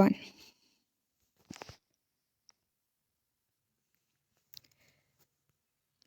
1।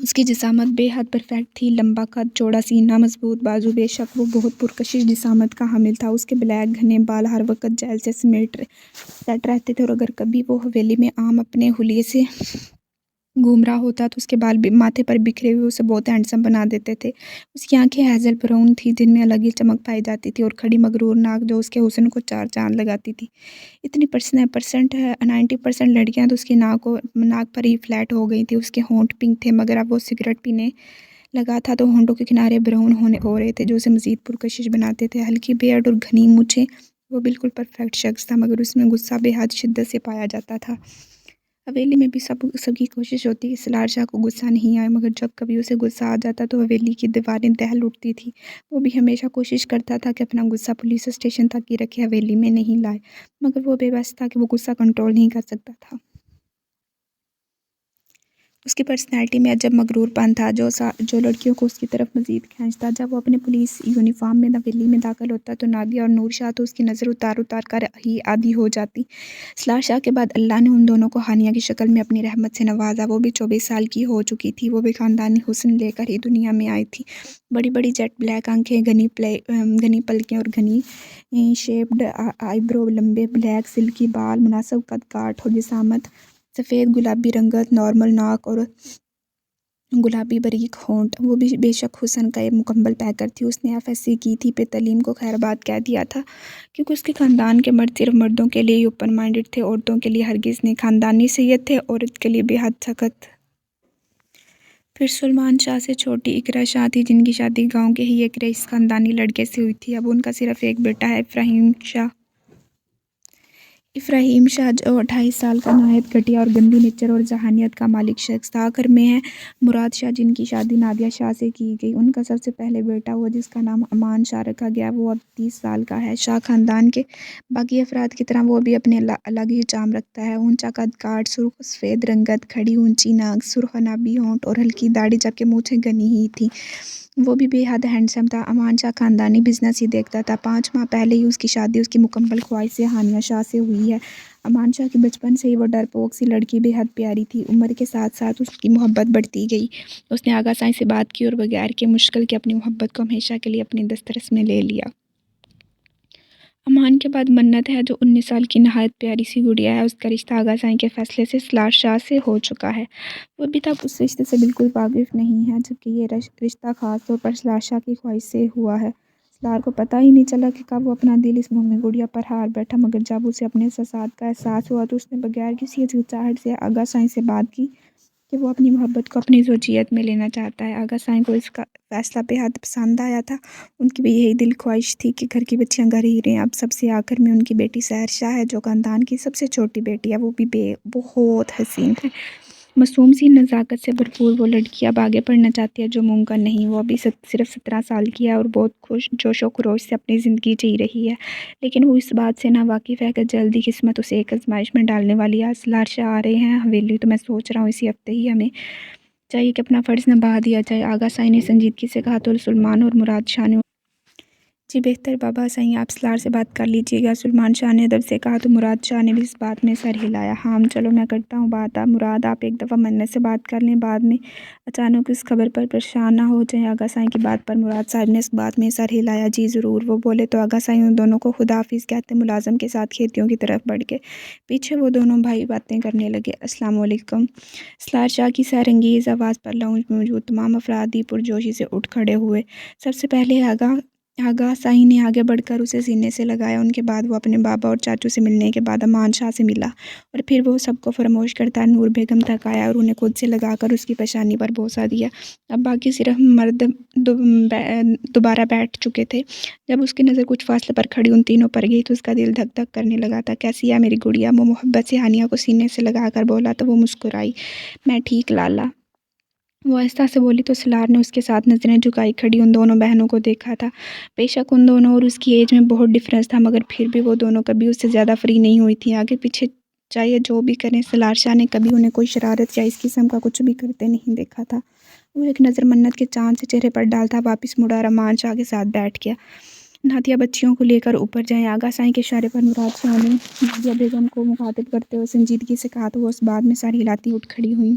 اس کی جسامت بے حد پرفیکٹ تھی، لمبا قد، چوڑا سینہ، مضبوط بازو، بے شک وہ بہت پرکشش جسامت کا حامل تھا۔ اس کے بلیک گھنے بال ہر وقت جیل سے سیٹ رہتے تھے، اور اگر کبھی وہ حویلی میں عام اپنے حلیے سے گھوم رہا ہوتا تو اس کے بال ماتھے پر بکھرے ہوئے اسے بہت ہینڈسم بنا دیتے تھے۔ اس کی آنکھیں ہیزل براؤن تھیں جن میں الگ ہی چمک پائی جاتی تھی، اور کھڑی مغرور ناک جو اس کے حسن کو چار چاند لگاتی تھی۔ اتنی 90% لڑکیاں تو اس کی ناک پر ہی فلیٹ ہو گئی تھیں۔ اس کے ہونٹ پنک تھے، مگر اب وہ سگریٹ پینے لگا تھا تو ہونٹوں کے کنارے براؤن ہو رہے تھے جو اسے مزید پرکشش بناتے تھے۔ ہلکی بیئرڈ اور گھنی مونچھیں، وہ بالکل پرفیکٹ شخص تھا، مگر اس میں غصہ بے حد شدت سے پایا جاتا تھا۔ حویلی میں بھی سب کی کوشش ہوتی کہ سالار شاہ کو غصہ نہیں آئے، مگر جب کبھی اسے غصہ آ جاتا تو حویلی کی دیواریں دہل اٹھتی تھی۔ وہ بھی ہمیشہ کوشش کرتا تھا کہ اپنا غصہ پولیس اسٹیشن تک ہی رکھے، حویلی میں نہیں لائے، مگر وہ بے بس تھا کہ وہ غصہ کنٹرول نہیں کر سکتا تھا۔ اس کی پرسنالٹی میں عجب مغرور پن تھا جو لڑکیوں کو اس کی طرف مزید کھینچتا۔ جب وہ اپنے پولیس یونیفارم میں حویلی میں داخل ہوتا تو نادیہ اور نور شاہ تو اس کی نظر اتار کر ہی عادی ہو جاتی۔ سالار شاہ کے بعد اللہ نے ان دونوں کو ہانیہ کی شکل میں اپنی رحمت سے نوازا۔ وہ بھی 24 سال کی ہو چکی تھی۔ وہ بھی خاندانی حسن لے کر ہی دنیا میں آئی تھی۔ بڑی بڑی جیٹ بلیک آنکھیں، گھنی پلکیں اور گھنی شیپڈ آئی برو، لمبے بلیک سلکی بال، مناسب قد کاٹ اور جسامت، سفید گلابی رنگت، نارمل ناک اور گلابی باریک ہونٹ۔ وہ بھی بے شک حسن کا ایک مکمل پیکر تھی۔ اس نے FSC کی تھی، پہ تعلیم کو خیر آباد کہہ دیا تھا، کیونکہ اس کے خاندان کے مرد صرف مردوں کے لیے ہی اوپن مائنڈڈ تھے، عورتوں کے لیے ہرگز نہیں۔ خاندانی سید تھے، عورت کے لیے بے حد سخت۔ پھر سلمان شاہ سے چھوٹی اقرا شاہ تھی، جن کی شادی گاؤں کے ہی ایک رئیس خاندانی لڑکے سے ہوئی تھی۔ اب ان کا صرف ایک بیٹا ہے، افراہیم شاہ، جو 28 سال کا نہایت گھٹیا اور گندی نیچر اور ذہانت کا مالک شخص تھا۔ آخر میں ہے مراد شاہ، جن کی شادی نادیہ شاہ سے کی گئی۔ ان کا سب سے پہلے بیٹا ہوا جس کا نام امان شاہ رکھا گیا، وہ اب 30 سال کا ہے۔ شاہ خاندان کے باقی افراد کی طرح وہ بھی اپنے الگ ہی چارم رکھتا ہے۔ اونچا قد کاٹ، سرخ سفید رنگت، کھڑی اونچی ناک، سرخ عنابی ہونٹ اور ہلکی داڑھی، جبکہ مونچھیں گھنی ہی تھیں۔ وہ بھی بے حد ہینڈسم تھا۔ امان شاہ خاندانی بزنس ہی دیکھتا تھا۔ 5 ماہ پہلے ہی اس کی شادی اس کی مکمل خواہش سے ہانیہ شاہ سے ہوئی ہے۔ امان شاہ کی بچپن سے ہی وہ ڈرپوک سی لڑکی بے حد پیاری تھی۔ عمر کے ساتھ ساتھ اس کی محبت بڑھتی گئی۔ اس نے آغا سائیں سے بات کی اور بغیر کے مشکل کے اپنی محبت کو ہمیشہ کے لیے اپنی دسترس میں لے لیا۔ امان کے بعد منت ہے، جو 19 سال کی نہایت پیاری سی گڑیا ہے۔ اس کا رشتہ آغا سائیں کے فیصلے سے سالار شاہ سے ہو چکا ہے۔ وہ ابھی تک اس رشتے سے بالکل واقف نہیں ہے، جبکہ یہ رشتہ خاص طور پر سالار شاہ کی خواہش سے ہوا ہے۔ سالار کو پتہ ہی نہیں چلا کہ کب وہ اپنا دل اس مومن گڑیا پر ہار بیٹھا، مگر جب اسے اپنے احساسات کا احساس ہوا تو اس نے بغیر کسی ہچکچاہٹ سے آغا سائیں سے بات کی کہ وہ اپنی محبت کو اپنی زوجیت میں لینا چاہتا ہے۔ آغا سائیں کو اس کا فیصلہ بے حد پسند آیا تھا۔ ان کی بھی یہی دل خواہش تھی کہ گھر کی بچیاں گھر ہی رہیں۔ اب سب سے آخر میں ان کی بیٹی سحر شاہ ہے، جو خاندان کی سب سے چھوٹی بیٹی ہے۔ وہ بھی بہت حسین ہے، معصوم سی نزاکت سے بھرپور۔ وہ لڑکی اب آگے پڑھنا چاہتی ہے، جو ممکن نہیں۔ وہ ابھی صرف 17 سال کی ہے اور بہت جوش و خروش سے اپنی زندگی جی رہی ہے، لیکن وہ اس بات سے ناواقف ہے کہ جلد ہی قسمت اسے ایک آزمائش میں ڈالنے والی ہے۔ سالار شاہ آ رہے ہیں حویلی، تو میں سوچ رہا ہوں اسی ہفتے ہی ہمیں چاہیے کہ اپنا فرض نبھا دیا جائے۔ آغا سائیں نے سنجیدگی سے کہا تو سلمان اور مراد شاہ نے جی بہتر بابا سائیں، آپ سالار سے بات کر لیجیے گا، سلمان شاہ نے ادب سے کہا تو مراد شاہ نے بھی اس بات میں سر ہلایا۔ ہاں چلو میں کرتا ہوں بات۔ مراد آپ ایک دفعہ منت سے بات کر لیں، بعد میں اچانک اس خبر پر پریشان نہ ہو جائیں۔ آغا سائیں کی بات پر مراد صاحب نے اس بات میں سر ہلایا۔ جی ضرور، وہ بولے تو آغا سائیں ان دونوں کو خدا حافظ کہتے ملازم کے ساتھ کھیتیوں کی طرف بڑھ گئے۔ پیچھے وہ دونوں بھائی باتیں کرنے لگے۔ السلام علیکم۔ سالار شاہ کی سحرانگیز آواز پر لاؤنج میں موجود تمام افراد ہی پرجوشی سے اٹھ کھڑے ہوئے۔ سب سے پہلے آغا سائیں نے آگے بڑھ کر اسے سینے سے لگایا۔ ان کے بعد وہ اپنے بابا اور چاچو سے ملنے کے بعد امان شاہ سے ملا، اور پھر وہ سب کو فراموش کرتا نور بیگم تک آیا اور انہیں خود سے لگا کر اس کی پیشانی پر بوسہ دیا۔ اب باقی صرف مرد دوبارہ بیٹھ چکے تھے۔ جب اس کی نظر کچھ فاصلے پر کھڑی ان تینوں پر گئی تو اس کا دل دھک دھک کرنے لگا تھا۔ کیسی ہے میری گڑیا؟ وہ محبت سے ہانیہ کو سینے سے لگا کر بولا تو وہ مسکرائی۔ میں ٹھیک لالا، وہ آہستہ سے بولی تو سالار نے اس کے ساتھ نظریں جھکائی کھڑی ان دونوں بہنوں کو دیکھا تھا۔ بے شک ان دونوں اور اس کی ایج میں بہت ڈفرینس تھا، مگر پھر بھی وہ دونوں کبھی اس سے زیادہ فری نہیں ہوئی تھیں۔ آگے پیچھے چاہیے جو بھی کریں، سالار شاہ نے کبھی انہیں کوئی شرارت یا اس قسم کا کچھ بھی کرتے نہیں دیکھا تھا۔ وہ ایک نظر منت کے چاند سے چہرے پر ڈالتا واپس مڑا اور امان شاہ کے ساتھ بیٹھ گیا۔ نادیہ بچیوں کو لے کر اوپر جائیں۔ آغا سائیں کے اشارے پر مراد شاہ نے نادیہ بیگم کو مخاطب کرتے ہوئے سنجیدگی سے کہا تو وہ اس بات میں سر ہلاتی اٹھ کھڑی ہوئیں۔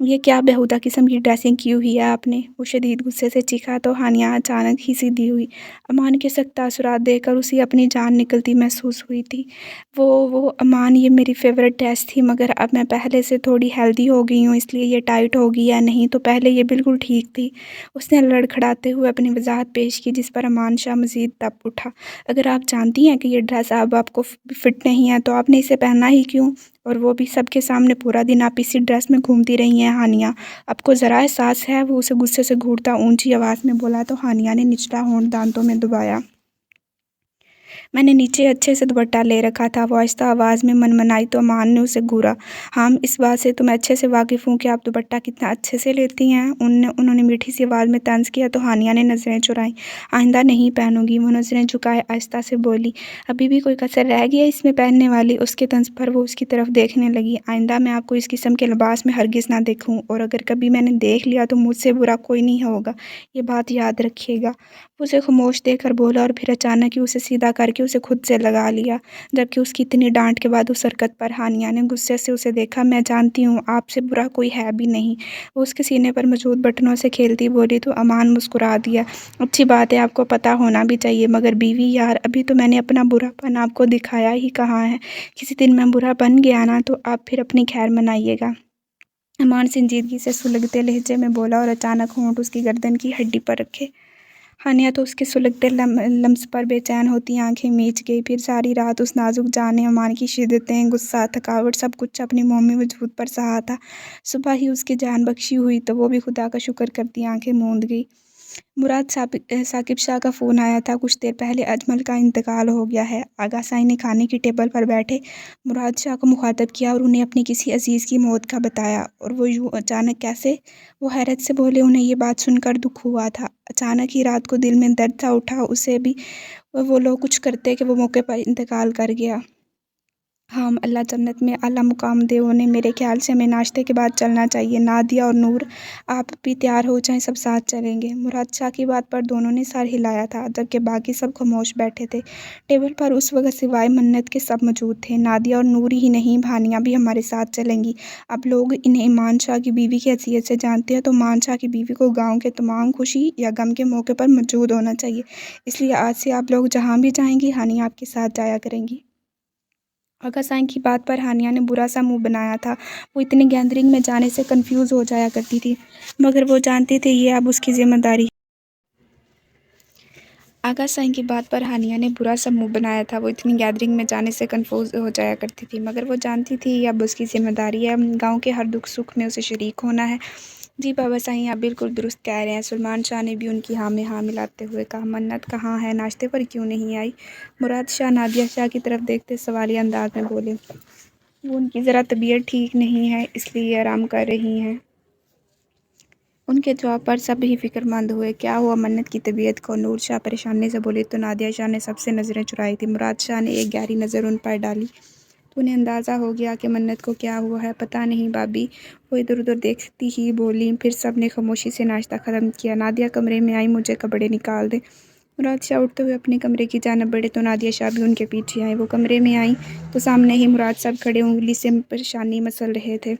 یہ کیا بیہودہ قسم کی ڈریسنگ کی ہوئی ہے آپ نے؟ وہ شدید غصے سے چیخا تو ہانیہ اچانک ہی سیدھی ہوئی۔ امان کے سخت تاثرات دیکھ کر اسے اپنی جان نکلتی محسوس ہوئی تھی۔ وہ امان، یہ میری فیورٹ ڈریس تھی، مگر اب میں پہلے سے تھوڑی ہیلدی ہو گئی ہوں، اس لیے یہ ٹائٹ ہو گئی ہے، نہیں تو پہلے یہ بالکل ٹھیک تھی۔ اس نے لڑکھڑاتے ہوئے اپنی وضاحت پیش کی، جس پر امان شاہ مزید تپ اٹھا۔ اگر آپ جانتی ہیں کہ یہ ڈریس اب آپ کو فٹ نہیں ہے تو آپ نے اسے پہنا ہی کیوں؟ اور وہ بھی سب کے سامنے؟ پورا دن آپ اسی ڈریس میں گھومتی رہی ہیں ہانیہ، آپ کو ذرا احساس ہے؟ وہ اسے غصے سے گھورتا اونچی آواز میں بولا تو ہانیہ نے نچلا ہونٹ دانتوں میں دبایا۔ میں نے نیچے اچھے سے دوپٹہ لے رکھا تھا، وہ آہستہ آواز میں منمنائی تو امان نے اسے گھورا۔ ہاں، اس بات سے تو میں اچھے سے واقف ہوں کہ آپ دوپٹہ کتنا اچھے سے لیتی ہیں، انہوں نے میٹھی سی آواز میں طنز کیا تو ہانیہ نے نظریں چرائیں۔ آئندہ نہیں پہنوں گی، وہ نظریں جھکائے آہستہ سے بولی۔ ابھی بھی کوئی کسر رہ گئی ہے اس میں پہننے والی؟ اس کے طنز پر وہ اس کی طرف دیکھنے لگی۔ آئندہ میں آپ کو اس قسم کے لباس میں ہرگز نہ دیکھوں، اور اگر کبھی میں نے دیکھ لیا تو مجھ سے برا کوئی نہیں ہوگا، یہ بات یاد رکھیے گا۔ وہ اسے خاموش دیکھ کر بولا اور پھر اچانک ہی اسے سیدھا کر کے اسے خود سے لگا لیا، جبکہ اس کی اتنی ڈانٹ کے بعد اس حرکت پر ہانیہ نے غصے سے اسے دیکھا۔ میں جانتی ہوں آپ سے برا کوئی ہے بھی نہیں، وہ اس کے سینے پر موجود بٹنوں سے کھیلتی بولی تو امان مسکرا دیا۔ اچھی بات ہے، آپ کو پتہ ہونا بھی چاہیے، مگر بیوی یار، ابھی تو میں نے اپنا برا پن آپ کو دکھایا ہی کہاں ہے، کسی دن میں برا بن گیا نا تو آپ پھر اپنی خیر منائیے گا۔ امان سنجیدگی سے سلگتے لہجے میں بولا اور اچانک ہونٹ اس کی گردن کی ہڈی پر رکھے۔ ہانیہ تو اس کے سلگتے لمس پر بے چین ہوتی آنکھیں میچ گئی، پھر ساری رات اس نازک جان نے امان کی شدتیں، غصہ، تھکاوٹ، سب کچھ اپنی مومی وجود پر سہا تھا۔ صبح ہی اس کی جان بخشی ہوئی تو وہ بھی خدا کا شکر کرتی آنکھیں موند گئی۔ مراد ثاقب شاہ کا فون آیا تھا، کچھ دیر پہلے اجمل کا انتقال ہو گیا ہے۔ آغا سائیں نے کھانے کی ٹیبل پر بیٹھے مراد شاہ کو مخاطب کیا اور انہیں اپنی کسی عزیز کی موت کا بتایا۔ اور وہ یوں اچانک کیسے؟ وہ حیرت سے بولے۔ انہیں یہ بات سن کر دکھ ہوا تھا، اچانک ہی رات کو دل میں درد سا اٹھا، اسے بھی وہ لوگ کچھ کرتے کہ وہ موقع پر انتقال کر گیا۔ ہاں، اللہ جنت میں اعلیٰ مقام دے انہیں۔ میرے خیال سے ہمیں ناشتے کے بعد چلنا چاہیے۔ نادیہ اور نور، آپ بھی تیار ہو جائیں، سب ساتھ چلیں گے۔ مراد شاہ کی بات پر دونوں نے سر ہلایا تھا، جبکہ باقی سب خاموش بیٹھے تھے۔ ٹیبل پر اس وقت سوائے منت کے سب موجود تھے۔ نادیہ اور نور ہی نہیں، ہانیہ بھی ہمارے ساتھ چلیں گی۔ اب لوگ انہیں امان شاہ کی بیوی کی حیثیت سے جانتے ہیں، تو امان شاہ کی بیوی کو گاؤں کے تمام خوشی یا غم کے موقع پر موجود ہونا چاہیے، اس لیے آج سے آپ لوگ جہاں بھی جائیں گی ہانیہ آپ کے ساتھ جایا کریں گی۔ آغا سائیں کی بات پر ہانیہ نے برا سا منہ بنایا تھا، وہ اتنی گیدرنگ میں جانے سے کنفیوز ہو جایا کرتی تھی، مگر وہ جانتی تھی یہ اب اس کی ذمہ داری ہے۔ آغا سائیں کی بات پر ہانیہ نے برا سا منہ بنایا تھا، وہ اتنی گیدرنگ میں جانے سے کنفیوز ہو جایا کرتی تھی، مگر وہ جانتی تھی یہ اب اس کی ذمہ داری ہے، گاؤں کے ہر دکھ سکھ میں اسے شریک ہونا ہے۔ جی بابا سائیں، آپ بالکل درست کہہ رہے ہیں۔ سلیمان شاہ نے بھی ان کی ہاں میں ہاں ملاتے ہوئے کہا۔ منت کہاں ہے؟ ناشتے پر کیوں نہیں آئی؟ مراد شاہ نادیہ شاہ کی طرف دیکھتے سوالیہ انداز میں بولے۔ وہ ان کی ذرا طبیعت ٹھیک نہیں ہے، اس لیے یہ آرام کر رہی ہیں۔ ان کے جواب پر سب ہی فکر مند ہوئے۔ کیا ہوا منت کی طبیعت کو؟ نور شاہ پریشانی سے بولے تو نادیہ شاہ نے سب سے نظریں چرائی تھیں۔ مراد شاہ نے ایک گہری نظر ان پر ڈالی تو انہیں اندازہ ہو گیا کہ منت کو کیا ہوا ہے۔ پتہ نہیں بھابی، وہ ادھر ادھر دیکھتی ہی بولیں۔ پھر سب نے خاموشی سے ناشتہ ختم کیا۔ نادیہ کمرے میں آئی، مجھے کپڑے نکال دیں۔ مراد شاہ اٹھتے ہوئے اپنے کمرے کی جانب بڑھے تو نادیہ شاہ بھی ان کے پیچھے آئیں۔ وہ کمرے میں آئیں تو سامنے ہی مراد صاحب کھڑے انگلی سے پریشانی مسل رہے تھے۔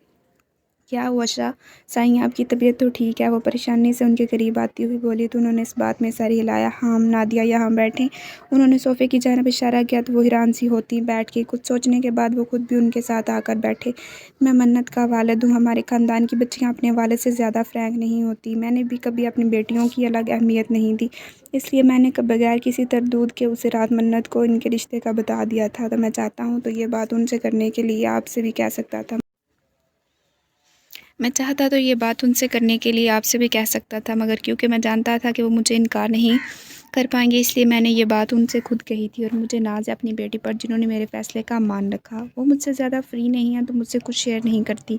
کیا ہوا شاہ سائیں، آپ کی طبیعت تو ٹھیک ہے؟ وہ پریشانی سے ان کے قریب آتی ہوئی بولی تو انہوں نے اس بات میں سر ہلایا۔ ہاں نادیہ، یہاں بیٹھیں۔ انہوں نے صوفے کی جانب اشارہ کیا تو وہ حیران سی ہوتی بیٹھ گئی۔ کچھ سوچنے کے بعد وہ خود بھی ان کے ساتھ آ کر بیٹھے۔ میں منت کا والد ہوں، ہمارے خاندان کی بچیاں اپنے والد سے زیادہ فرینک نہیں ہوتی، میں نے بھی کبھی اپنی بیٹیوں کی الگ اہمیت نہیں دی، اس لیے میں نے بغیر کسی تردد کے اسے رات منت کو ان کے رشتے کا بتا دیا تھا، تو میں چاہتا ہوں تو یہ بات ان سے کرنے کے لیے آپ سے بھی کہہ سکتا تھا۔ مگر کیونکہ میں جانتا تھا کہ وہ مجھے انکار نہیں کر پائیں گے، اس لیے میں نے یہ بات ان سے خود کہی تھی۔ اور مجھے ناز ہے اپنی بیٹی پر، جنہوں نے میرے فیصلے کا مان رکھا۔ وہ مجھ سے زیادہ فری نہیں ہیں تو مجھ سے کچھ شیئر نہیں کرتی،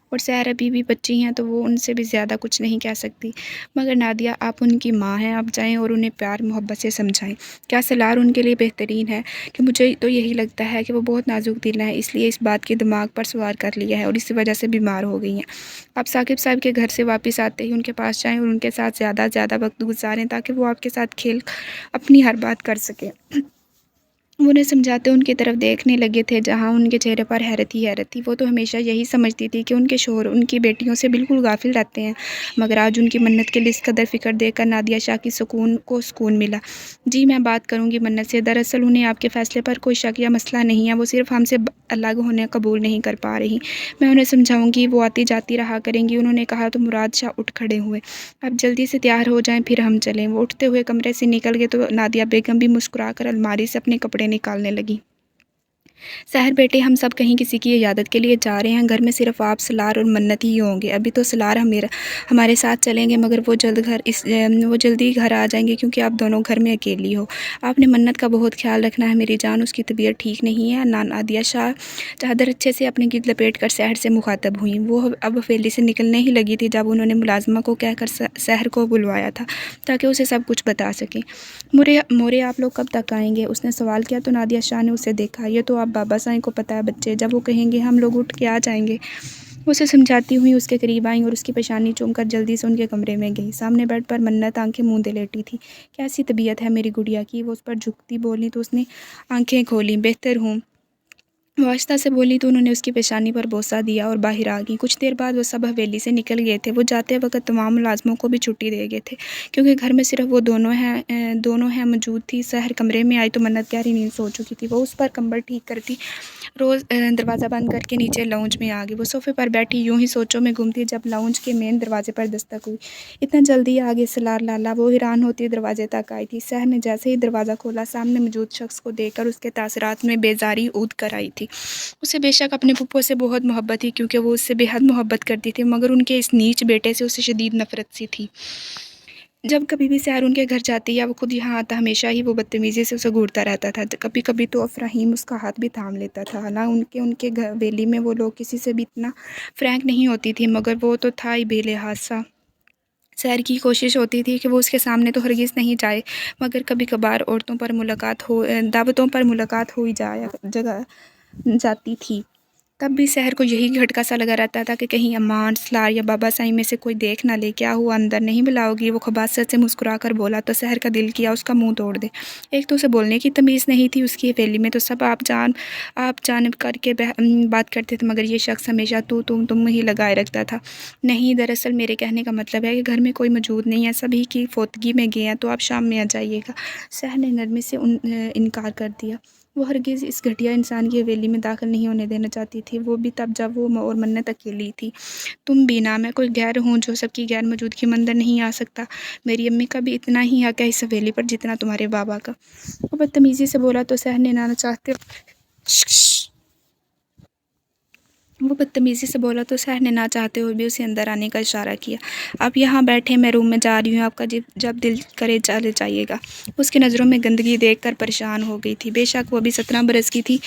اور سحر ابھی بھی بچی ہیں تو وہ ان سے بھی زیادہ کچھ نہیں کہہ سکتی۔ مگر نادیہ، آپ ان کی ماں ہیں، آپ جائیں اور انہیں پیار محبت سے سمجھائیں۔ کیا سلار ان کے لیے بہترین ہے؟ کہ مجھے تو یہی لگتا ہے کہ وہ بہت نازک دل ہیں، اس لیے اس بات کے دماغ پر سوار کر لیا ہے اور اسی وجہ سے بیمار ہو گئی ہیں۔ آپ ثاقب صاحب کے گھر سے واپس آتے ہی ان کے پاس جائیں اور ان کے ساتھ زیادہ وقت گزاریں تاکہ وہ آپ کے ساتھ کھیل اپنی ہر بات کر سکیں۔ وہ انہیں سمجھاتے ان کی طرف دیکھنے لگے تھے جہاں ان کے چہرے پر حیرت ہی حیرت تھی۔ وہ تو ہمیشہ یہی سمجھتی تھی کہ ان کے شوہر ان کی بیٹیوں سے بالکل غافل رہتے ہیں، مگر آج ان کی منت کے لیے اس قدر فکر دیکھ کر نادیہ شاہ کی سکون ملا۔ جی میں بات کروں گی منت سے، دراصل انہیں آپ کے فیصلے پر کوئی شک یا مسئلہ نہیں ہے، وہ صرف ہم سے الگ ہونے قبول نہیں کر پا رہی۔ میں انہیں سمجھاؤں گی، وہ آتی جاتی رہا کریں گی۔ انہوں نے کہا تو مراد شاہ اٹھ کھڑے ہوئے۔ اب جلدی سے تیار ہو جائیں پھر ہم چلیں۔ وہ اٹھتے ہوئے کمرے سے نکل گئے تو نادیہ بیگم بھی مسکرا کر الماری سے اپنے کپڑے نکالنے لگی۔ سحر بیٹے، ہم سب کہیں کسی کی عیادت کے لیے جا رہے ہیں، گھر میں صرف آپ، سلار اور منت ہی ہوں گے۔ ابھی تو سلار ہمارے ساتھ چلیں گے مگر وہ جلدی گھر آ جائیں گے کیونکہ آپ دونوں گھر میں اکیلی ہو۔ آپ نے منت کا بہت خیال رکھنا ہے میری جان، اس کی طبیعت ٹھیک نہیں ہے۔ نادیہ شاہ چادر اچھے سے اپنے گرد لپیٹ کر سحر سے مخاطب ہوئیں۔ وہ اب حویلی سے نکلنے ہی لگی تھی جب انہوں نے ملازمہ کو کہہ کر سحر کو بلوایا تھا تاکہ اسے سب کچھ بتا سکیں۔ مورے آپ لوگ کب تک آئیں گے؟ اس نے سوال کیا تو نادیہ شاہ نے اسے دیکھا۔ یہ تو آپ بابا سائیں کو پتہ ہے بچے، جب وہ کہیں گے ہم لوگ اٹھ کے آ جائیں گے۔ وہ اسے سمجھاتی ہوئی اس کے قریب آئیں اور اس کی پیشانی چوم کر جلدی سے ان کے کمرے میں گئی۔ سامنے بیڈ پر منت آنکھیں موندے لیٹی تھی۔ کیسی طبیعت ہے میری گڑیا کی؟ وہ اس پر جھکتی بولی تو اس نے آنکھیں کھولیں۔ بہتر ہوں، وہ آہستہ سے بولی تو انہوں نے اس کی پیشانی پر بوسہ دیا اور باہر آ گئی۔ کچھ دیر بعد وہ سب حویلی سے نکل گئے تھے۔ وہ جاتے وقت تمام ملازموں کو بھی چھٹی دے گئے تھے کیونکہ گھر میں صرف وہ دونوں ہیں موجود تھی۔ سحر کمرے میں آئی تو منت گہری نیند سو چکی تھی۔ وہ اس پر کمبل ٹھیک کرتی روز دروازہ بند کر کے نیچے لاؤنج میں آ گئی۔ وہ صوفے پر بیٹھی یوں ہی سوچوں میں گم تھی جب لاؤنج کے مین دروازے پر دستک ہوئی۔ اتنا جلدی آ گئے سلار لالا؟ وہ حیران ہوتی دروازے تک آئی تھی۔ سحر نے جیسے ہی دروازہ کھولا سامنے موجود شخص کو دیکھ کر اس کے تاثرات میں بیزاری عود کر آئی تھی۔ اسے بے شک اپنے پھپھو سے بہت محبت تھی کیونکہ وہ اس سے بے حد محبت کرتی تھی، مگر ان کے اس نیچ بیٹے سے اسے شدید نفرت سی تھی۔ جب کبھی بھی سحر ان کے گھر جاتی یا وہ خود یہاں آتا ہمیشہ ہی وہ بدتمیزی سے اسے گھورتا رہتا تھا۔ کبھی کبھی تو افراہیم اس کا ہاتھ بھی تھام لیتا تھا۔ حالانکہ ان کے حویلی میں وہ لوگ کسی سے بھی اتنا فرینک نہیں ہوتی تھی مگر وہ تو تھا ہی بے لحاظ سا۔ سحر کی کوشش ہوتی تھی کہ وہ اس کے سامنے تو ہرگز نہیں جائے مگر کبھی کبھار دعوتوں پر ملاقات ہو جاتی تھی۔ تب بھی سحر کو یہی جھٹکا سا لگا رہتا تھا کہ کہیں امان، سلار یا بابا سائیں میں سے کوئی دیکھ نہ لے۔ کیا ہوا، اندر نہیں بلاؤ گی؟ وہ خباثت سے مسکرا کر بولا تو سحر کا دل کیا اس کا منہ توڑ دے۔ ایک تو اسے بولنے کی تمیز نہیں تھی، اس کی حویلی میں تو سب آپ جانب کر کے بات کرتے تھے مگر یہ شخص ہمیشہ تم ہی لگائے رکھتا تھا۔ نہیں، دراصل میرے کہنے کا مطلب ہے کہ گھر میں کوئی موجود نہیں ہے، سبھی کی فوتگی میں گئے ہیں تو آپ شام میں آ جائیے گا۔ سحر نے نرمی سے انکار کر دیا۔ وہ ہرگز اس گھٹیا انسان کی حویلی میں داخل نہیں ہونے دینا چاہتی تھی، وہ بھی تب جب وہ اور منت اکیلی تھی۔ تم بھی نہ، میں کوئی غیر ہوں جو سب کی غیر موجودگی میں اندر نہیں آ سکتا۔ میری امی کا بھی اتنا ہی حق ہے اس حویلی پر جتنا تمہارے بابا کا۔ وہ بدتمیزی سے بولا تو سحر نے نہ چاہتے ہوئے بھی اسے اندر آنے کا اشارہ کیا۔ آپ یہاں بیٹھیں، میں روم میں جا رہی ہوں، آپ کا جب دل کرے چلے جائیے گا۔ اس کی نظروں میں گندگی دیکھ کر پریشان ہو گئی تھی۔ بے شک وہ بھی 17 برس کی تھی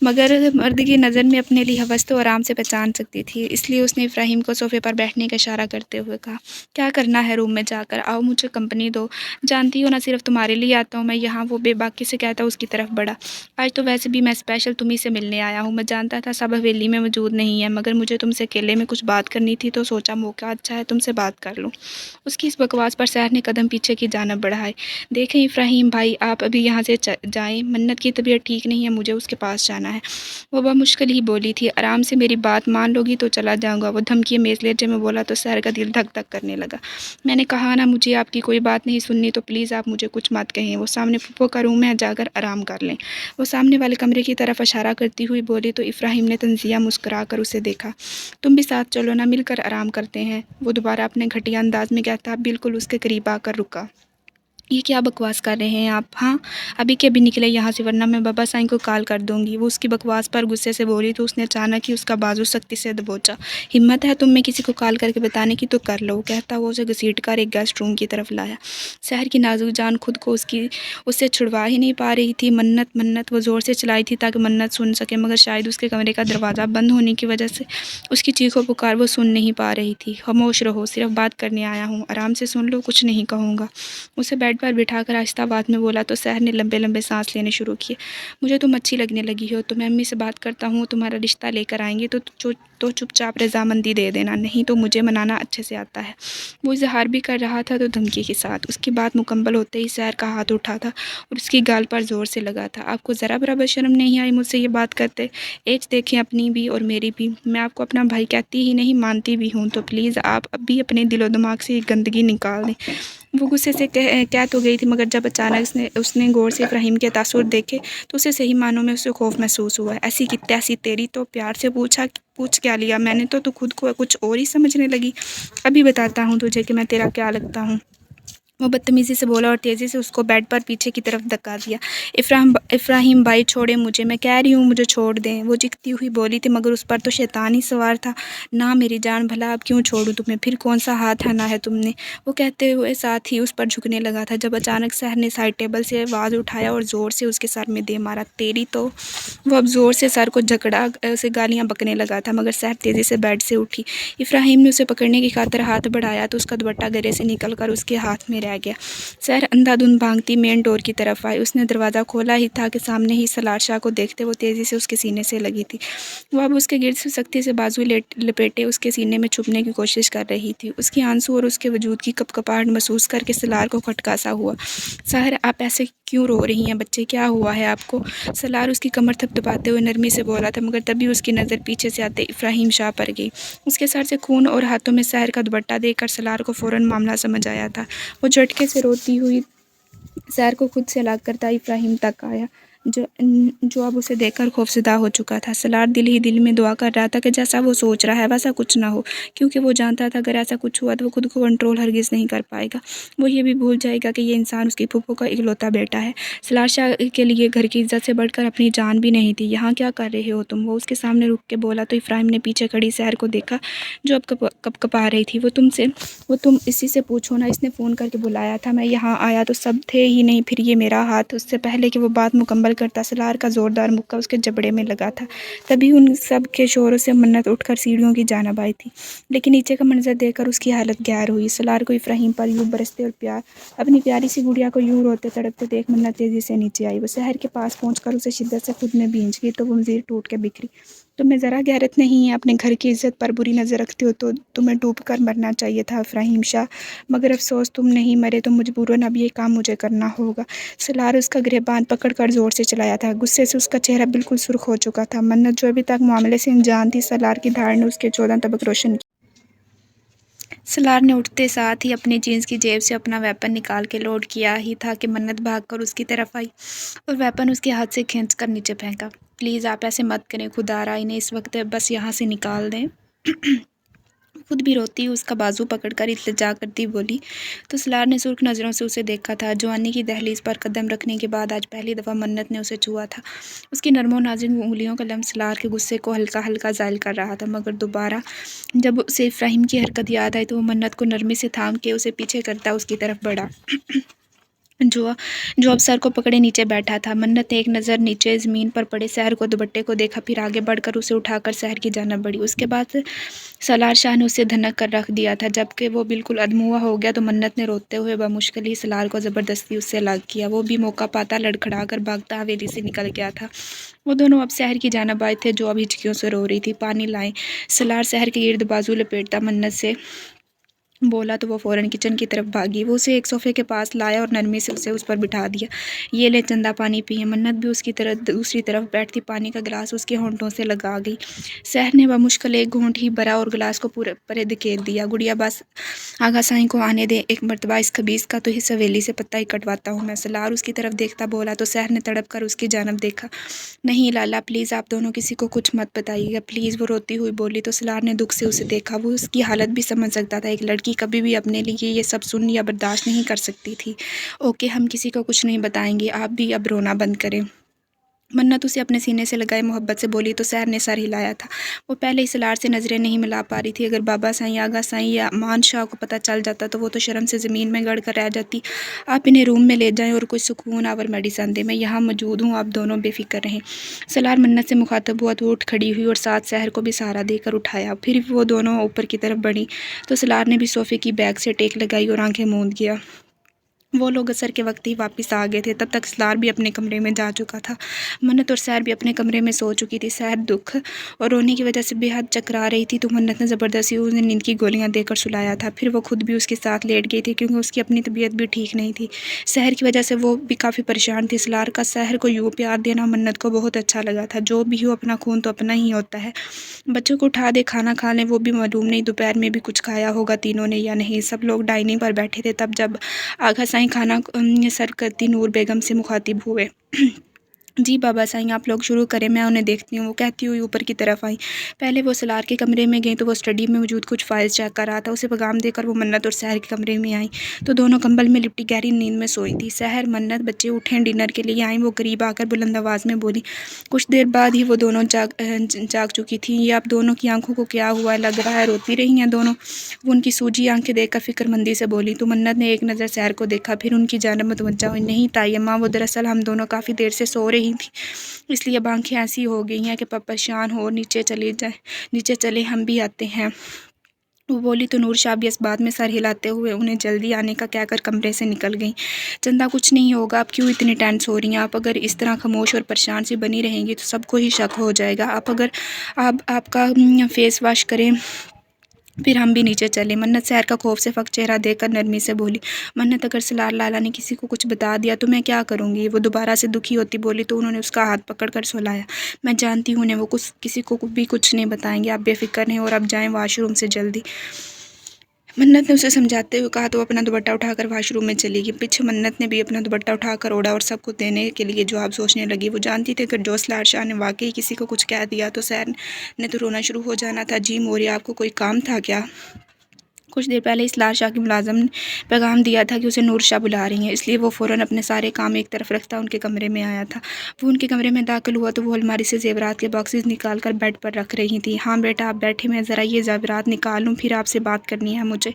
مگر مرد کی نظر میں اپنے لیے حوث تو آرام سے پہچان سکتی تھی، اس لیے اس نے ابراہیم کو صوفے پر بیٹھنے کا اشارہ کرتے ہوئے کہا، کیا کرنا ہے روم میں جا کر؟ آؤ مجھے کمپنی دو، جانتی ہو نہ صرف تمہارے لیے آتا ہوں میں یہاں۔ وہ بے باکی سے کہتا اس کی طرف بڑھا۔ آج تو ویسے بھی میں اسپیشل تمہیں سے ملنے آیا ہوں۔ میں جانتا تھا سب حویلی میں موجود نہیں ہے مگر مجھے تم سے اکیلے میں کچھ بات کرنی تھی تو سوچا موقع اچھا ہے تم سے بات کر لوں۔ اس کی اس بکواس پر سحر نے قدم پیچھے کی جانب بڑھائے۔ دیکھیں ابراہیم بھائی، آپ ابھی یہاں سے جائیں، منت کی طبیعت ٹھیک نہیں ہے، مجھے اس کے پاس جانا ہے۔ وہ بمشکل ہی بولی تھی، آرام سے میری بات مان لو گی تو چلا جاؤں گا۔ وہ دھمکی میز لہجے میں بولا تو سحر کا دل دھک دھک کرنے لگا۔ میں نے کہا نا مجھے آپ کی کوئی بات نہیں سننی تو پلیز آپ مجھے کچھ مت کہیں۔ وہ سامنے پھپھو کا روم ہے، جا کر آرام کر لیں۔ وہ سامنے والے کمرے کی طرف اشارہ کرتی ہوئی بولی تو ابراہیم نے طنزیہ مسکرا کر اسے دیکھا۔ تم بھی ساتھ چلو نا، مل کر آرام کرتے ہیں، وہ دوبارہ اپنے گھٹیا انداز میں کہتا۔ بالکل اس کے قریب آ کر رکا۔ یہ کیا بکواس کر رہے ہیں آپ؟ ہاں ابھی کے ابھی نکلے یہاں سے ورنہ میں بابا سائیں کو کال کر دوں گی۔ وہ اس کی بکواس پر غصے سے بولی تو اس نے اچانک ہی اس کا بازو سختی سے دبوچا۔ ہمت ہے تم میں کسی کو کال کر کے بتانے کی تو کر لو، کہتا وہ اسے گھسیٹ کر ایک گیسٹ روم کی طرف لایا۔ سحر کی نازک جان خود کو اس سے چھڑوا ہی نہیں پا رہی تھی۔ منت وہ زور سے چلائی تھی تاکہ منت سن سکے مگر شاید اس کے کمرے کا دروازہ بند ہونے کی وجہ سے اس کی چیخ و پکار وہ سن نہیں پا رہی تھی۔ خاموش رہو، صرف بات کرنے آیا ہوں، آرام سے سن لو، کچھ نہیں کہوں گا۔ اسے بیڈ بیڈ پر بٹھا کر آہستہ آواز میں بولا تو سحر نے لمبے لمبے سانس لینے شروع کیے۔ مجھے تم اچھی لگنے لگی ہو، تو میں امی سے بات کرتا ہوں، تمہارا رشتہ لے کر آئیں گے تو چپ چاپ رضامندی دے دینا، نہیں تو مجھے منانا اچھے سے آتا ہے۔ وہ اظہار بھی کر رہا تھا تو دھمکی کے ساتھ۔ اس کی بات مکمل ہوتے ہی سحر کا ہاتھ اٹھا تھا اور اس کی گال پر زور سے لگا تھا۔ آپ کو ذرا برابر شرم نہیں آئی مجھ سے یہ بات کرتے؟ ایج دیکھیں اپنی بھی اور میری بھی، میں آپ کو اپنا بھائی کہتی ہی نہیں مانتی بھی ہوں، تو پلیز آپ اب بھی اپنے دل و دماغ سے یہ گندگی نکال دیں۔ وہ غصے سے کہہ تو گئی تھی، مگر جب اچانک اس نے غور سے ابراہیم کے تاثر دیکھے تو اسے صحیح معنوں میں اسے خوف محسوس ہوا۔ ایسی کی تیسی تیری، تو پیار سے پوچھ کیا لیا میں نے، تو خود کو کچھ اور ہی سمجھنے لگی۔ ابھی بتاتا ہوں تجھے کہ میں تیرا کیا لگتا ہوں۔ وہ بدتمیزی سے بولا اور تیزی سے اس کو بیڈ پر پیچھے کی طرف دھکا دیا۔ افراہیم بھائی چھوڑے مجھے، میں کہہ رہی ہوں مجھے چھوڑ دیں، وہ چیختی ہوئی بولی تھی، مگر اس پر تو شیطان ہی سوار تھا۔ نہ میری جان، بھلا اب کیوں چھوڑوں تمہیں، پھر کون سا ہاتھ آنا ہے تم نے، وہ کہتے ہوئے ساتھ ہی اس پر جھکنے لگا تھا، جب اچانک سحر نے سائڈ ٹیبل سے آواز اٹھایا اور زور سے اس کے سر میں دے مارا۔ تیری تو۔ وہ اب زور سے سر کو جکڑا اسے گالیاں بکنے لگا تھا، مگر سحر تیزی سے بیڈ سے اٹھی۔ افراہیم نے اسے پکڑنے کی خاطر ہاتھ بڑھایا تو اس کا دوپٹہ گلے سے نکل کر اس کے ہاتھ میں رہ گیا۔ سحر اندھا دھند بھاگتی مین ڈور کی طرف آئی۔ اس نے دروازہ کھولا ہی تھا کہ سامنے ہی سالار شاہ کو دیکھتے وہ تیزی سے اس کے سینے سے لگی تھی۔ وہ اب اس کے گرد سختی سے بازو لپیٹے اس کے سینے میں چھپنے کی کوشش کر رہی تھی۔ اس کی آنسوں اور اس کے وجود کی کپکپاہٹ محسوس کر کے سالار کو کھٹکا سا ہوا۔ سحر آپ ایسے کیوں رو رہی ہیں بچے، کیا ہوا ہے آپ کو؟ سالار اس کی کمر تھپتھپاتے ہوئے نرمی سے بولا تھا، مگر تبھی اس کی نظر پیچھے سے آتے افراہیم شاہ پر گئی۔ اس کے سر سے خون اور ہاتھوں میں سحر کا دوپٹہ دیکھ کر سالار کو فوراً معاملہ سمجھ آیا تھا۔ وہ جھٹکے سے روتی ہوئی سحر کو خود سے الگ کرتا افراہیم تک آیا، جو اب اسے دیکھ کر خوفزدہ ہو چکا تھا۔ سالار دل ہی دل میں دعا کر رہا تھا کہ جیسا وہ سوچ رہا ہے ویسا کچھ نہ ہو، کیونکہ وہ جانتا تھا اگر ایسا کچھ ہوا تو وہ خود کو کنٹرول ہرگز نہیں کر پائے گا۔ وہ یہ بھی بھول جائے گا کہ یہ انسان اس کی پھوپھو کا اکلوتا بیٹا ہے۔ سالار شاہ کے لیے گھر کی عزت سے بڑھ کر اپنی جان بھی نہیں تھی۔ یہاں کیا کر رہے ہو تم؟ وہ اس کے سامنے رک کے بولا تو افراہیم نے پیچھے کھڑی سحر کو دیکھا جو اب کپکپا رہی تھی۔ وہ تم اسی سے پوچھو نا، اس نے فون کر کے بلایا تھا، میں یہاں آیا تو سب تھے ہی نہیں، پھر یہ میرا ہاتھ۔ اس سے پہلے کہ وہ بات مکمل کرتا سالار کا زوردار مکہ اس کے جبڑے میں لگا تھا۔ تبھی ان سب کے شوروں سے منت اٹھ کر سیڑھیوں کی جانب آئی تھی، لیکن نیچے کا منظر دیکھ کر اس کی حالت گیر ہوئی۔ سالار کو افراہیم پر یوں برستے اور اپنی پیاری سی گڑیا کو یوں روتے تڑپتے دیکھ منت تیزی سے نیچے آئی۔ وہ سحر کے پاس پہنچ کر اسے شدت سے خود میں بھینچ گئی تو وہ مزید ٹوٹ کے بکھری۔ تمہیں ذرا غیرت نہیں ہے، اپنے گھر کی عزت پر بری نظر رکھتے ہو، تو تمہیں ڈوب کر مرنا چاہیے تھا افراہیم شاہ، مگر افسوس تم نہیں مرے، تو مجبوراً اب یہ کام مجھے کرنا ہوگا۔ سالار اس کا گریبان پکڑ کر زور سے چلایا تھا، غصے سے اس کا چہرہ بالکل سرخ ہو چکا تھا۔ منت جو ابھی تک معاملے سے انجان تھی، سالار کی دھاڑ نے اس کے 14 طبق روشن کیے۔ سالار نے اٹھتے ساتھ ہی اپنی جینس کی جیب سے اپنا ویپن نکال کے لوڈ کیا ہی تھا کہ منت بھاگ کر اس کی طرف آئی اور ویپن اس کے ہاتھ سے کھینچ کر نیچے پھینکا۔ پلیز آپ ایسے مت کریں، خدا را انہیں اس وقت بس یہاں سے نکال دیں۔ خود بھی روتی اس کا بازو پکڑ کر التجا کرتی بولی تو سالار نے سرخ نظروں سے اسے دیکھا تھا۔ جوانی کی دہلیز پر قدم رکھنے کے بعد آج پہلی دفعہ منت نے اسے چھوا تھا۔ اس کی نرم و نازک انگلیوں کا لمس سالار کے غصے کو ہلکا ہلکا زائل کر رہا تھا، مگر دوبارہ جب اسے افراہیم کی حرکت یاد آئی تو وہ منت کو نرمی سے تھام کے اسے پیچھے کرتا اس کی طرف بڑھا جو اب سر کو پکڑے نیچے بیٹھا تھا۔ منت نے ایک نظر نیچے زمین پر پڑے سحر کو دوپٹے کو دیکھا، پھر آگے بڑھ کر اسے اٹھا کر سحر کی جانب بڑھی۔ اس کے بعد سالار شاہ نے اسے دھنک کر رکھ دیا تھا۔ جب کہ وہ بالکل ادموا ہو گیا تو منت نے روتے ہوئے بمشکل ہی سالار کو زبردستی اس سے الگ کیا۔ وہ بھی موقع پاتا لڑکھڑا کر بھاگتا حویلی سے نکل گیا تھا۔ وہ دونوں اب سحر کی جانب آئے تھے جو اب ہچکیوں سے رو رہی تھی۔ پانی لائیں، سالار سحر کے گرد بازو لپیٹتا منت سے بولا تو وہ فوراً کچن کی طرف بھاگی۔ وہ اسے ایک صوفے کے پاس لایا اور نرمی سے اسے اس پر بٹھا دیا۔ یہ لے چندہ پانی پیئے۔ منت بھی اس کی دوسری طرف بیٹھتی پانی کا گلاس اس کے ہونٹوں سے لگا گئی۔ سحر نے بمشکل ایک گھونٹ ہی بھرا اور گلاس کو پرے دھکیل دیا۔ گڑیا بس آغا سائیں کو آنے دیں، ایک مرتبہ اس خبیث کا تو اس حویلی سے پتہ ہی کٹواتا ہوں میں۔ سالار اس کی طرف دیکھتا بولا تو سحر نے تڑپ کر اس کی جانب دیکھا۔ نہیں لالا پلیز، آپ دونوں کسی کو کچھ مت بتائیے گا پلیز، وہ روتی ہوئی بولی تو سالار نے دکھ سے اسے دیکھا۔ وہ اس کی حالت بھی سمجھ سکتا تھا، ایک لڑکی کبھی بھی اپنے لیے یہ سب سن یا برداشت نہیں کر سکتی تھی۔ اوکے، ہم کسی کو کچھ نہیں بتائیں گے، آپ بھی اب رونا بند کریں۔ منت اسے اپنے سینے سے لگائے محبت سے بولی تو سحر نے سر ہلایا تھا۔ وہ پہلے ہی سالار سے نظریں نہیں ملا پا رہی تھی۔ اگر بابا سائیں، آغا سائیں یا مان شاہ کو پتہ چل جاتا تو وہ تو شرم سے زمین میں گڑ کر رہ جاتی۔ آپ انہیں روم میں لے جائیں اور کوئی سکون آور میڈیسن دیں، میں یہاں موجود ہوں، آپ دونوں بے فکر رہیں۔ سالار منت سے مخاطب ہوا تو اٹھ کھڑی ہوئی اور ساتھ سحر کو بھی سہارا دے کر اٹھایا۔ پھر وہ دونوں اوپر کی طرف بڑھیں تو سالار نے بھی صوفے کی بیک سے ٹیک لگائی اور آنکھیں موند گیا۔ وہ لوگ عصر کے وقت ہی واپس آ گئے تھے۔ تب تک سلار بھی اپنے کمرے میں جا چکا تھا۔ منت اور سحر بھی اپنے کمرے میں سو چکی تھی۔ سحر دکھ اور رونے کی وجہ سے بے حد چکرا رہی تھی تو منت نے زبردستی اسے نیند کی گولیاں دے کر سلایا تھا۔ پھر وہ خود بھی اس کے ساتھ لیٹ گئی تھی کیونکہ اس کی اپنی طبیعت بھی ٹھیک نہیں تھی۔ سحر کی وجہ سے وہ بھی کافی پریشان تھی۔ سلار کا سحر کو یوں پیار دینا منت کو بہت اچھا لگا تھا۔ جو بھی ہو، اپنا خون تو اپنا ہی ہوتا ہے۔ بچوں کو اٹھا دے، کھانا کھا لیں، وہ بھی معلوم نہیں دوپہر میں بھی کچھ کھایا ہوگا تینوں نے یا نہیں۔ سب لوگ ڈائننگ پر بیٹھے تھے تب جب آغا سائیں کھانا سرو کرتی نور بیگم سے مخاطب ہوئے۔ جی بابا سائیں، آپ لوگ شروع کریں، میں انہیں دیکھتی ہوں، وہ کہتی ہوئی اوپر کی طرف آئیں۔ پہلے وہ سلار کے کمرے میں گئیں تو وہ اسٹڈی میں موجود کچھ فائلز چیک کر رہا تھا۔ اسے پیغام دے کر وہ منت اور سحر کے کمرے میں آئیں تو دونوں کمبل میں لپٹی گہری نیند میں سوئی تھی۔ سحر، منت، بچے اٹھیں، ڈنر کے لیے آئیں۔ وہ قریب آ کر بلند آواز میں بولی۔ کچھ دیر بعد ہی وہ دونوں جاگ چکی تھیں۔ یہ اب دونوں کی آنکھوں کو کیا ہوا ہے؟ لگ رہا ہے روتی رہی ہیں دونوں۔ وہ ان کی سوجی آنکھیں دیکھ کر فکر مندی سے بولی تو منت نے ایک نظر سحر کو دیکھا، پھر ان کی جانب متوجہ ہوئی۔ نہیں تائی اماں، وہ دراصل ہم دونوں کافی دیر سے سو رہی تھیں، اس لیے اب آنکھیں ایسی ہو گئی ہیں کہ پریشان ہو نیچے چلے، ہم بھی آتے ہیں، وہ بولی تو نور شاہ بھی اس بات میں سر ہلاتے ہوئے انہیں جلدی آنے کا کہہ کر کمرے سے نکل گئیں۔ چندہ، کچھ نہیں ہوگا، آپ کیوں اتنی ٹینس ہو رہی ہیں؟ آپ اگر اس طرح خاموش اور پریشان سی بنی رہیں گی تو سب کو ہی شک ہو جائے گا۔ آپ کا فیس واش کریں، پھر ہم بھی نیچے چلیں۔ منت سحر کا خوف سے فک چہرہ دیکھ کر نرمی سے بولی۔ منت، اگر سلار لالا نے کسی کو کچھ بتا دیا تو میں کیا کروں گی؟ وہ دوبارہ سے دکھی ہوتی بولی تو انہوں نے اس کا ہاتھ پکڑ کر سلایا۔ میں جانتی ہوں انہیں وہ کسی کو بھی کچھ نہیں بتائیں گے، آپ بے فکر رہیں اور اب جائیں واش روم سے جلدی۔ منت نے اسے سمجھاتے ہوئے کہا تو وہ اپنا دوپٹہ اٹھا کر واش روم میں چلی گئی۔ پیچھے منت نے بھی اپنا دوپٹہ اٹھا کر اوڑھا اور سب کو دینے کے لیے جواب سوچنے لگی۔ وہ جانتی تھی کہ جو سلار شاہ نے واقعی کسی کو کچھ کہہ دیا تو سحر نے تو رونا شروع ہو جانا تھا۔ جی موریہ، آپ کو کوئی کام تھا کیا؟ کچھ دیر پہلے سلار شاہ کی ملازم نے پیغام دیا تھا کہ اسے نور شاہ بلا رہی ہیں، اس لیے وہ فوراً اپنے سارے کام ایک طرف رکھتا ان کے کمرے میں آیا تھا۔ وہ ان کے کمرے میں داخل ہوا تو وہ الماری سے زیورات کے باکسز نکال کر بیڈ پر رکھ رہی تھی۔ ہاں بیٹا، آپ بیٹھے، میں ذرا یہ زیورات نکال لوں، پھر آپ سے بات کرنی ہے مجھے،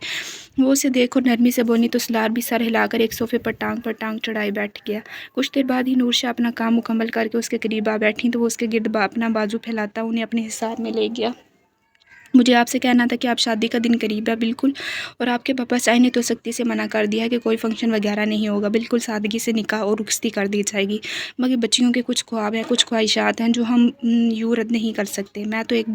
وہ اسے دیکھ اور نرمی سے بولی تو سلار بھی سر ہلا کر ایک صوفے پر ٹانگ چڑھائے بیٹھ گیا۔ کچھ دیر بعد ہی نور شاہ اپنا کام مکمل کر کے اس کے قریب آ بیٹھیں تو وہ اس کے گرد اپنا بازو پھیلاتا انہیں اپنے حصار میں لے گیا۔ مجھے آپ سے کہنا تھا کہ آپ شادی کا دن قریب ہے، بالکل، اور آپ کے پاپا سائیں نے تو سختی سے منع کر دیا کہ کوئی فنکشن وغیرہ نہیں ہوگا، بالکل سادگی سے نکاح اور رخصتی کر دی جائے گی، مگر بچیوں کے کچھ خواب ہیں، کچھ خواہشات ہیں جو ہم یوں رد نہیں کر سکتے۔ میں تو ایک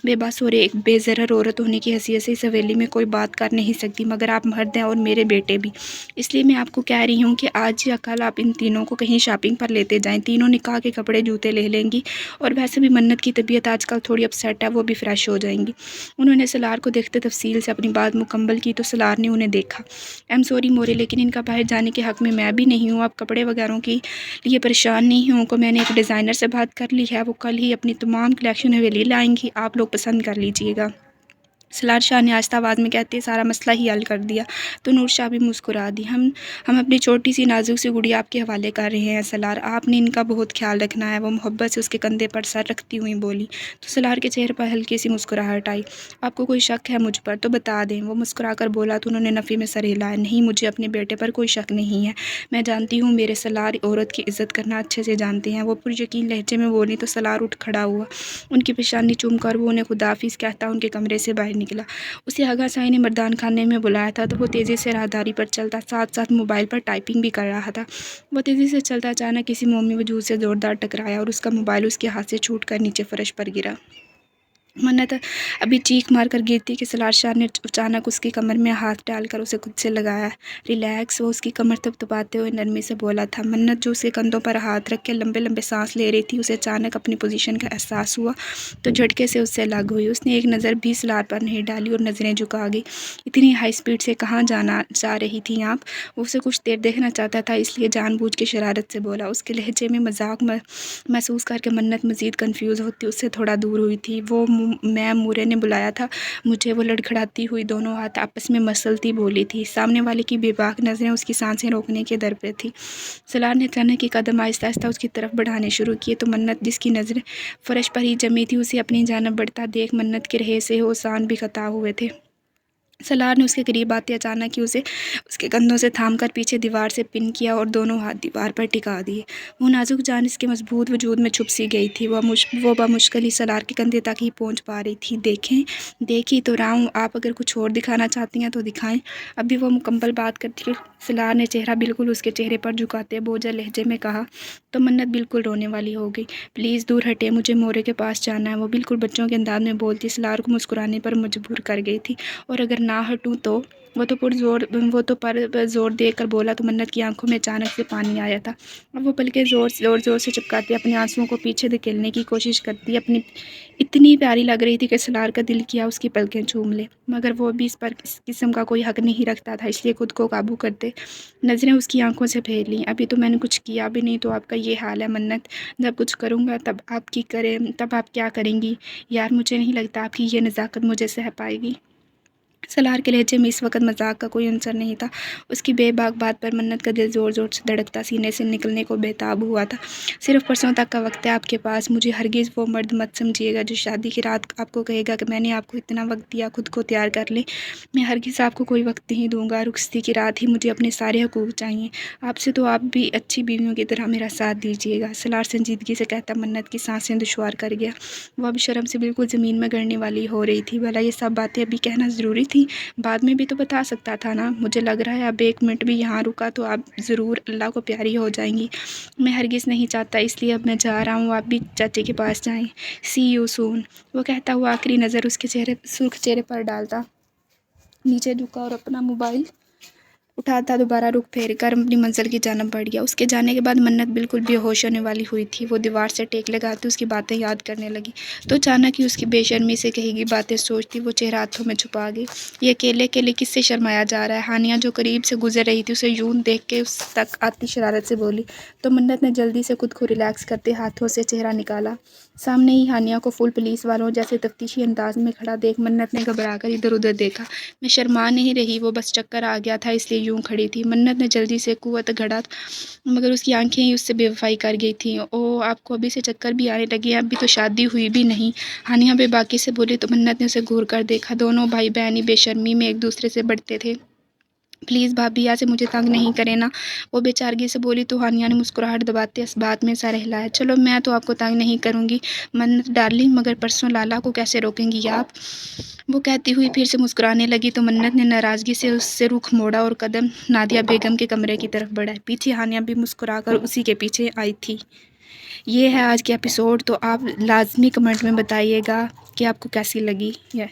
بے بس اور ایک بے ضرر عورت ہونے کی حیثیت سے اس حویلی میں کوئی بات کر نہیں سکتی، مگر آپ مرد ہیں اور میرے بیٹے بھی، اس لیے میں آپ کو کہہ رہی ہوں کہ آج یا کل آپ ان تینوں کو کہیں شاپنگ پر لیتے جائیں، تینوں نکاح کے کپڑے جوتے لے لیں گی، اور ویسے بھی منت کی طبیعت آج کل تھوڑی اپسیٹ ہے، وہ بھی فریش ہو جائیں گی۔ انہوں نے سلار کو دیکھتے تفصیل سے اپنی بات مکمل کی تو سلار نے انہیں دیکھا۔ ایم سوری مورے، لیکن ان کا باہر جانے کے حق میں بھی نہیں ہوں، آپ کپڑے وغیرہ کے لیے پریشان نہیں ہوں کو میں نے ایک ڈیزائنر سے بات کر لی ہے، وہ کل ہی اپنی تمام کلیکشن حویلی لائیں گی، آپ لوگ پسند کر لیجئے گا۔ سلار شاہ نے آہستہ آواز میں کہتے سارا مسئلہ ہی حل کر دیا تو نور شاہ بھی مسکرا دی۔ ہم اپنی چھوٹی سی نازک سی گڑیا آپ کے حوالے کر رہے ہیں سلار، آپ نے ان کا بہت خیال رکھنا ہے، وہ محبت سے اس کے کندھے پر سر رکھتی ہوئی بولی تو سلار کے چہرے پر ہلکی سی مسکراہٹ آئی۔ آپ کو کوئی شک ہے مجھ پر تو بتا دیں، وہ مسکرا کر بولا تو انہوں نے نفی میں سر ہلایا۔ نہیں، مجھے اپنے بیٹے پر کوئی شک نہیں ہے، میں جانتی ہوں میرے سلار عورت کی عزت کرنا اچھے سے جانتے ہیں، وہ پر یقین لہجے میں بولی تو سلار اٹھ کھڑا ہوا، ان کی پیشانی چوم کر وہ انہیں خداحافظ کہتا ان کے کمرے سے باہر نکلا۔ اسے آغا سائیں نے مردان خانے میں بلایا تھا تو وہ تیزی سے راہداری پر چلتا، ساتھ ساتھ موبائل پر ٹائپنگ بھی کر رہا تھا۔ وہ تیزی سے چلتا اچانک کسی مومی وجود سے زوردار ٹکرایا اور اس کا موبائل اس کے ہاتھ سے چھوٹ کر نیچے فرش پر گرا۔ منت ابھی چیخ مار کر گرتی کہ سلار شاہ نے اچانک اس کی کمر میں ہاتھ ڈال کر اسے خود سے لگایا۔ ریلیکس، وہ اس کی کمر تپتپاتے ہوئے نرمی سے بولا تھا۔ منت جو اس کے کندھوں پر ہاتھ رکھ کے لمبے لمبے سانس لے رہی تھی، اسے اچانک اپنی پوزیشن کا احساس ہوا تو جھٹکے سے اس سے الگ ہوئی۔ اس نے ایک نظر بھی سلار پر نہیں ڈالی اور نظریں جھکا گئی۔ اتنی ہائی سپیڈ سے کہاں جا رہی تھیں آپ؟ وہ اسے کچھ دیر دیکھنا چاہتا تھا، اس لیے جان بوجھ کے شرارت سے بولا۔ اس کے لہجے میں مذاق محسوس کر کے منت مزید کنفیوز ہوتی اس سے تھوڑا دور ہوئی تھی۔ وہ میں مورے نے بلایا تھا مجھے، وہ لڑکھڑاتی ہوئی دونوں ہاتھ آپس میں مسلتی بولی تھی۔ سامنے والے کی بے باک نظریں اس کی سانسیں روکنے کے در پہ تھی۔ سلار نے اچانک کے قدم آہستہ آہستہ اس کی طرف بڑھانے شروع کیے تو منت جس کی نظریں فرش پر ہی جمی تھی، اسے اپنی جانب بڑھتا دیکھ منت کے رہے سے ہوشان بھی خطا ہوئے تھے۔ سلار نے اس کے قریب آتے اچانک ہی اسے اس کے کندھوں سے تھام کر پیچھے دیوار سے پن کیا اور دونوں ہاتھ دیوار پر ٹکا دیے۔ وہ نازک جان اس کے مضبوط وجود میں چھپ سی گئی تھی۔ وہ بمشکل ہی سلار کے کندھے تک ہی پہنچ پا رہی تھی۔ دیکھیں، دیکھ ہی تو رہا ہوں، آپ اگر کچھ اور دکھانا چاہتی ہیں تو دکھائیں۔ ابھی وہ مکمل بات کرتی سلار نے چہرہ بالکل اس کے چہرے پر جھکاتے بوجھل لہجے میں کہا تو منت بالکل رونے والی ہو گئی۔ پلیز دور ہٹیں، مجھے مورے کے پاس جانا ہے۔ وہ بالکل بچوں کے انداز میں بولتی سلار کو مسکرانے پر مجبور کر گئی تھی۔ اور اگر نہ ہٹوں تو وہ تو پر زور دے کر بولا تو منت کی آنکھوں میں اچانک سے پانی آیا تھا۔ اب وہ پلکیں زور سے چپکاتی اپنے آنسوؤں کو پیچھے دھکیلنے کی کوشش کرتی اپنی اتنی پیاری لگ رہی تھی کہ سلار کا دل کیا اس کی پلکیں چوم لے، مگر وہ بھی اس پر اس قسم کا کوئی حق نہیں رکھتا تھا، اس لیے خود کو قابو کرتے نظریں اس کی آنکھوں سے پھیر لیں۔ ابھی تو میں نے کچھ کیا بھی نہیں تو آپ کا یہ حال ہے منت، جب کچھ کروں گا تب آپ کیا کریں گی؟ یار مجھے نہیں لگتا آپ کی یہ نزاکت مجھے سہ پائے گی۔ سلار کے لہجے میں اس وقت مذاق کا کوئی عنصر نہیں تھا۔ اس کی بے باک بات پر منت کا دل زور زور سے دھڑکتا سینے سے نکلنے کو بےتاب ہوا تھا۔ صرف پرسوں تک کا وقت ہے آپ کے پاس، مجھے ہرگز وہ مرد مت سمجھیے گا جو شادی کی رات آپ کو کہے گا کہ میں نے آپ کو اتنا وقت دیا، خود کو تیار کر لیں۔ میں ہرگز آپ کو کوئی وقت نہیں دوں گا، رخصتی کی رات ہی مجھے اپنے سارے حقوق چاہیے آپ سے، تو آپ بھی اچھی بیویوں کی طرح میرا ساتھ دیجیے گا۔ سلار سنجیدگی سے کہتا منت کی سانسیں دشوار کر گیا۔ وہ اب شرم سے بالکل زمین میں گڑنے والی ہو رہی تھی۔ بھلا یہ سب باتیں ابھی کہنا ضروری تھی؟ بعد میں بھی تو بتا سکتا تھا نا۔ مجھے لگ رہا ہے اب ایک منٹ بھی یہاں رکا تو آپ ضرور اللہ کو پیاری ہو جائیں گی۔ میں ہرگز نہیں چاہتا، اس لیے اب میں جا رہا ہوں، آپ بھی چاچے کے پاس جائیں۔ سی یو سون۔ وہ کہتا ہوا آخری نظر اس کے سرخ چہرے پر ڈالتا نیچے جھکا اور اپنا موبائل اٹھاتا دوبارہ رخ پھیر کر اپنی منزل کی جانب بڑھ گیا۔ اس کے جانے کے بعد منت بالکل بے ہوش ہونے والی ہوئی تھی۔ وہ دیوار سے ٹیک لگاتی اس کی باتیں یاد کرنے لگی تو اچانک ہی اس کی بے شرمی سے کہی گئی باتیں سوچتی وہ چہرہ ہاتھوں میں چھپا گئی۔ یہ اکیلے کس سے شرمایا جا رہا ہے؟ ہانیہ جو قریب سے گزر رہی تھی اسے یوں دیکھ کے اس تک آتی شرارت سے بولی تو منت نے جلدی سے خود کو ریلیکس کرتے ہاتھوں سے چہرہ نکالا۔ سامنے ہی ہانیہ کو فل پولیس والوں جیسے تفتیشی انداز میں کھڑا دیکھ منت نے گھبرا کر ادھر ادھر دیکھا۔ میں شرما نہیں رہی، وہ بس چکر آ گیا تھا اس لیے یوں کھڑی تھی۔ منت نے جلدی سے قوت گھڑا مگر اس کی آنکھیں ہی اس سے بے وفائی کر گئی تھیں۔ اوہ آپ کو ابھی سے چکر بھی آنے لگے ہیں؟ ابھی تو شادی ہوئی بھی نہیں، ہانیہ بے باکی سے بولی تو منت نے اسے گھور کر دیکھا۔ دونوں بھائی بہن ہی بے شرمی میں ایک دوسرے سے بڑھتے تھے۔ پلیز بھابھی یہاں سے مجھے تنگ نہیں کرے نا، وہ بے چارگی سے بولی تو ہانیہ نے مسکراہٹ دباتے اس بات میں سر ہلایا۔ چلو میں تو آپ کو تنگ نہیں کروں گی منت ڈارلنگ، مگر پرسوں لالا کو کیسے روکیں گی آپ؟ وہ کہتی ہوئی پھر سے مسکرانے لگی تو منت نے ناراضگی سے اس سے رخ موڑا اور قدم نادیہ بیگم کے کمرے کی طرف بڑھائے۔ پیچھے ہانیہ بھی مسکرا کر اسی کے پیچھے آئی تھی۔ یہ ہے آج کی ایپیسوڈ، تو آپ لازمی کمنٹ میں بتائیے گا کہ آپ کو کیسی لگی ہے۔